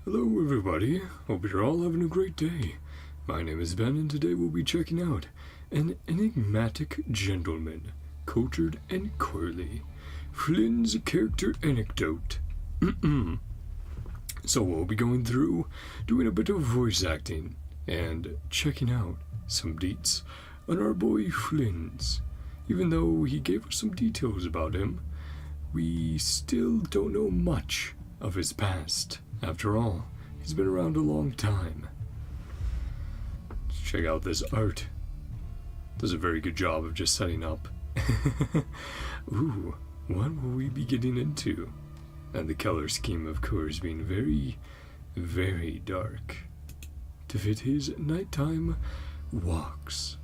Hello everybody, hope you're all having a great day. My name is Ben and today we'll be checking out an enigmatic gentleman, cultured and coyly. Flynn's character anecdote. So we'll be going through, doing a bit of voice acting, and checking out some deets on our boy Flins. Even though he gave us some details about him, we still don't know much of his past. After all, he's been around a long time. Let's check out this art. Does a very good job of just setting up. Ooh, what will we be getting into? And the color scheme, of course, being very, very dark to fit his nighttime walks.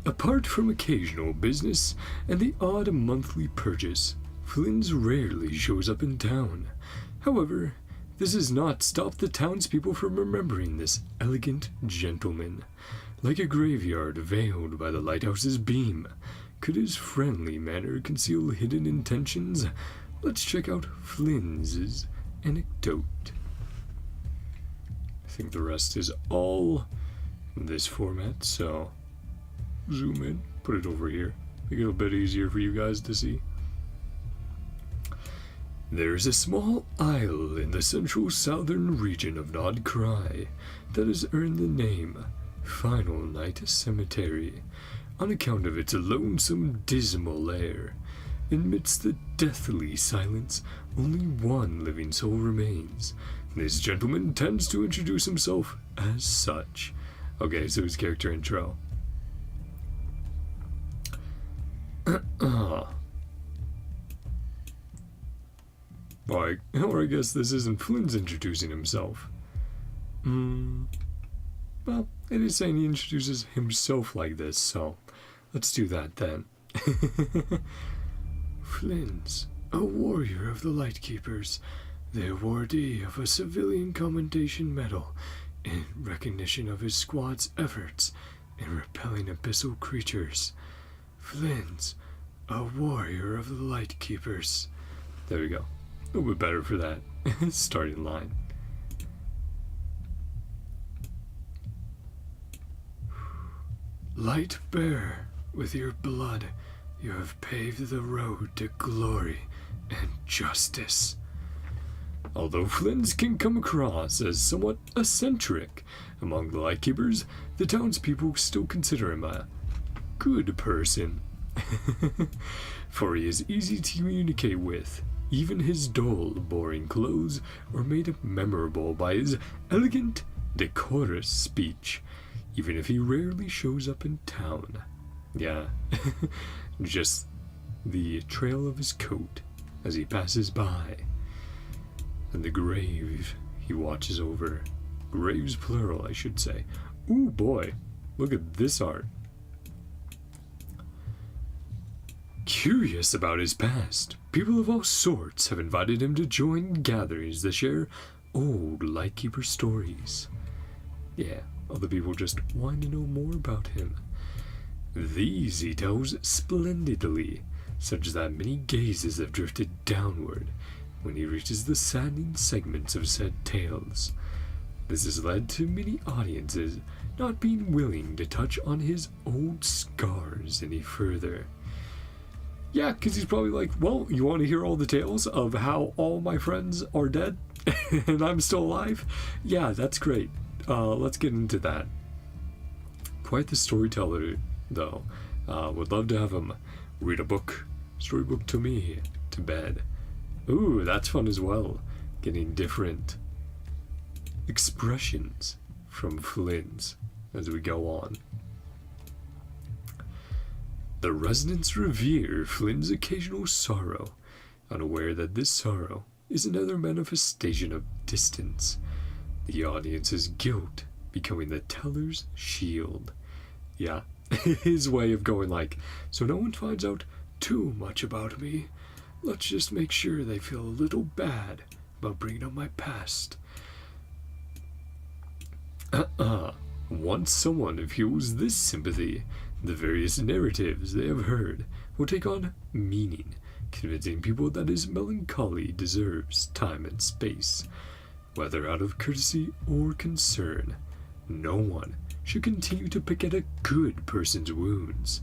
Apart from occasional business and the odd monthly purchase, Flins rarely shows up in town. However, this has not stopped the townspeople from remembering this elegant gentleman. Like a graveyard veiled by the lighthouse's beam, could his friendly manner conceal hidden intentions? Let's check out Flins's anecdote. I think the rest is all in this format, so zoom in, put it over here, make it a bit easier for you guys to see. There's a small isle in the central southern region of Nod-Krai that has earned the name Final Night Cemetery on account of its lonesome, dismal air. Amidst the deathly silence, only one living soul remains. This gentleman tends to introduce himself as such. Okay, so his character intro. Or I guess this isn't Flins introducing himself. Well, it is saying he introduces himself like this, so let's do that then. Flins, a warrior of the Lightkeepers, the awardee of a civilian commendation medal in recognition of his squad's efforts in repelling abyssal creatures. Flins, a warrior of the Lightkeepers. There we go. A little bit better for that starting line. Light bearer, with your blood, you have paved the road to glory and justice. Although Flins can come across as somewhat eccentric among the Lightkeepers, the townspeople still consider him a good person. For he is easy to communicate with. Even his dull, boring clothes are made memorable by his elegant, decorous speech, even if he rarely shows up in town. Yeah, just the trail of his coat as he passes by, and the grave he watches over. Graves plural, I should say. Ooh boy, look at this art. Curious about his past, people of all sorts have invited him to join gatherings to share old Lightkeeper stories. Yeah, other people just want to know more about him. These he tells splendidly, such that many gazes have drifted downward when he reaches the saddening segments of said tales. This has led to many audiences not being willing to touch on his old scars any further. Yeah, because he's probably like, well, you want to hear all the tales of how all my friends are dead and I'm still alive? Yeah, that's great. Let's get into that. Quite the storyteller, though. Would love to have him read a book, storybook to me, to bed. Ooh, that's fun as well. Getting different expressions from Flins as we go on. The residents revere Flynn's occasional sorrow, unaware that this sorrow is another manifestation of distance, the audience's guilt becoming the teller's shield. Yeah, his way of going like, so no one finds out too much about me. Let's just make sure they feel a little bad about bringing up my past. Once someone feels this sympathy, the various narratives they have heard will take on meaning, convincing people that his melancholy deserves time and space. Whether out of courtesy or concern, no one should continue to pick at a good person's wounds.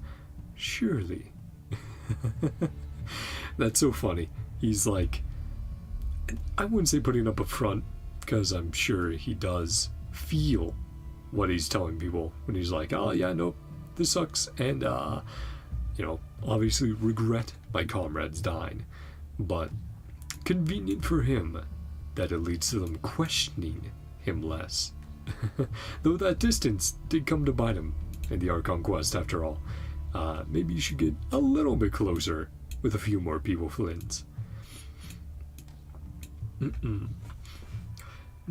Surely. That's so funny. He's like, I wouldn't say putting up a front, because I'm sure he does feel what he's telling people when he's like, oh yeah, nope, this sucks, and obviously regret my comrades dying, but convenient for him that it leads to them questioning him less. Though that distance did come to bite him in the Archon quest after all. Maybe you should get a little bit closer with a few more people, Flins.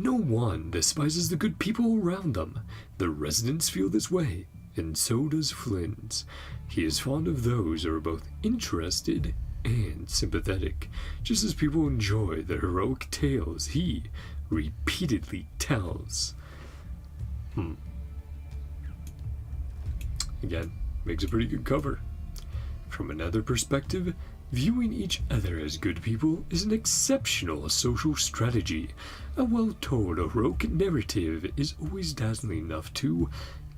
No one despises the good people around them. The residents feel this way, and so does Flins. He is fond of those who are both interested and sympathetic, just as people enjoy the heroic tales he repeatedly tells. Again, makes a pretty good cover. From another perspective, viewing each other as good people is an exceptional social strategy. A well-told heroic narrative is always dazzling enough to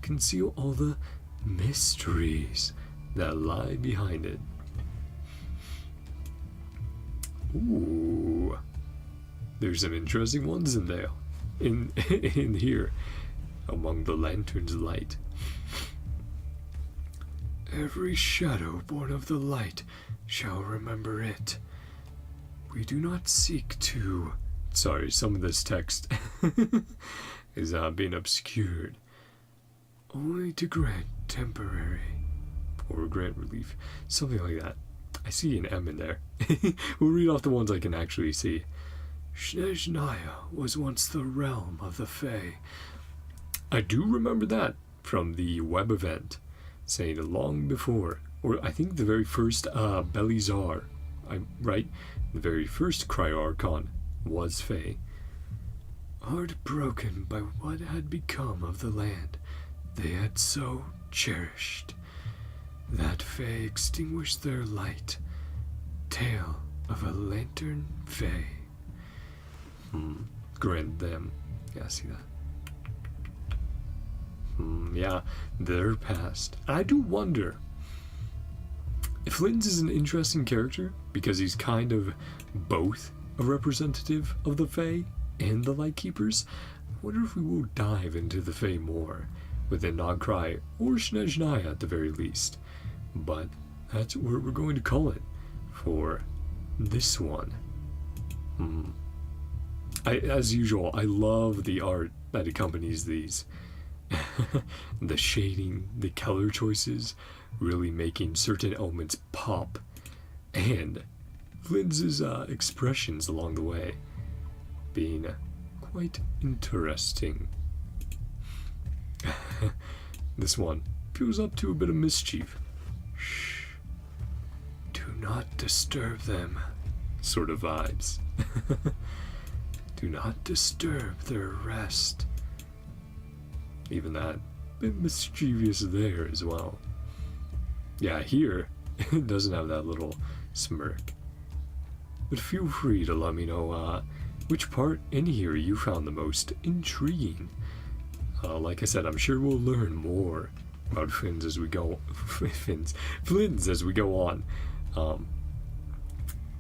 conceal all the mysteries that lie behind it. Ooh, there's some interesting ones in there, in here, among the lantern's light. Every shadow born of the light shall remember it. We do not seek to... Sorry, some of this text is being obscured. Only to grant temporary or grant relief, something like that. I see an M in there. We'll read off the ones I can actually see. Snezhnaya was once the realm of the Fae. I do remember that from the web event, saying long before, or I think the very first Belizar, right? The very first Cryarchon was Fae. Heartbroken by what had become of the land they had so cherished, that Fae extinguished their light. Tale of a lantern Fae. Grant them. Yeah, see that. Yeah, they're past. I do wonder if Flins is an interesting character because he's kind of both a representative of the Fae and the Lightkeepers. I wonder if we will dive into the Fae more within Nod-Krai or Snezhnaya at the very least. But that's what we're going to call it for this one. As usual, I love the art that accompanies these. The shading, the color choices, really making certain elements pop, and Flins' expressions along the way being quite interesting. This one feels up to a bit of mischief. Shh. Do not disturb them, sort of vibes. Do not disturb their rest. Even that, a bit mischievous there as well. Yeah, here, it doesn't have that little smirk. But feel free to let me know which part in here you found the most intriguing. Like I said, I'm sure we'll learn more about Flins as we go. Flins as we go on.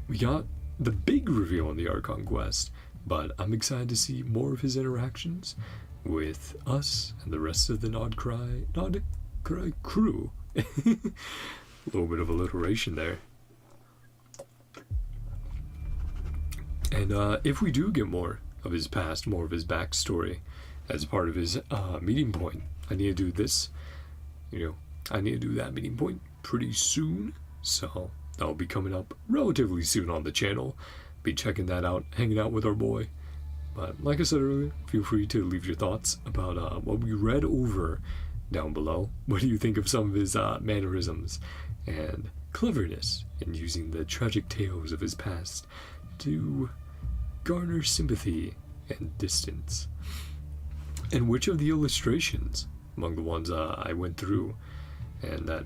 We got the big reveal in the Archon quest, but I'm excited to see more of his interactions with us and the rest of the Nod-Krai crew. A little bit of alliteration there. And if we do get more of his past, more of his backstory as part of his meeting point, I need to do this. I need to do that meeting point pretty soon. So that'll be coming up relatively soon on the channel. Be checking that out, hanging out with our boy. But like I said earlier, feel free to leave your thoughts about what we read over down below. What do you think of some of his mannerisms and cleverness in using the tragic tales of his past to garner sympathy and distance? And which of the illustrations among the ones I went through and that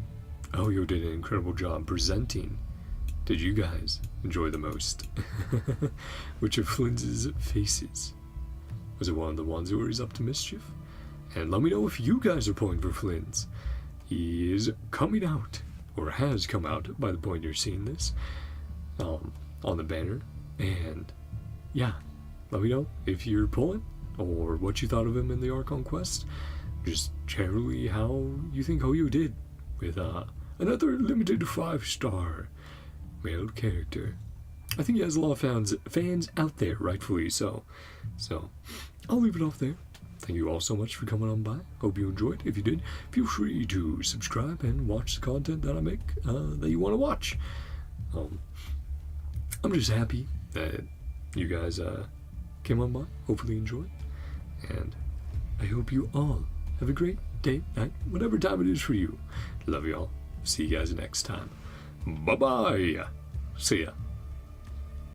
Elio did an incredible job presenting did you guys enjoy the most? Which of Flins's faces? Was it one of the ones where he's up to mischief? And let me know if you guys are pulling for Flins. He is coming out, or has come out by the point you're seeing this, on the banner. And yeah, let me know if you're pulling, or what you thought of him in the Archon quest. Just generally how you think Hoyo did with another limited 5-star male character. I think he has a lot of fans out there, rightfully so. So, I'll leave it off there. Thank you all so much for coming on by. Hope you enjoyed. If you did, feel free to subscribe and watch the content that I make that you want to watch. I'm just happy that you guys came on by. Hopefully you enjoyed. And I hope you all have a great day, night, whatever time it is for you. Love you all. See you guys next time. Bye-bye. See ya.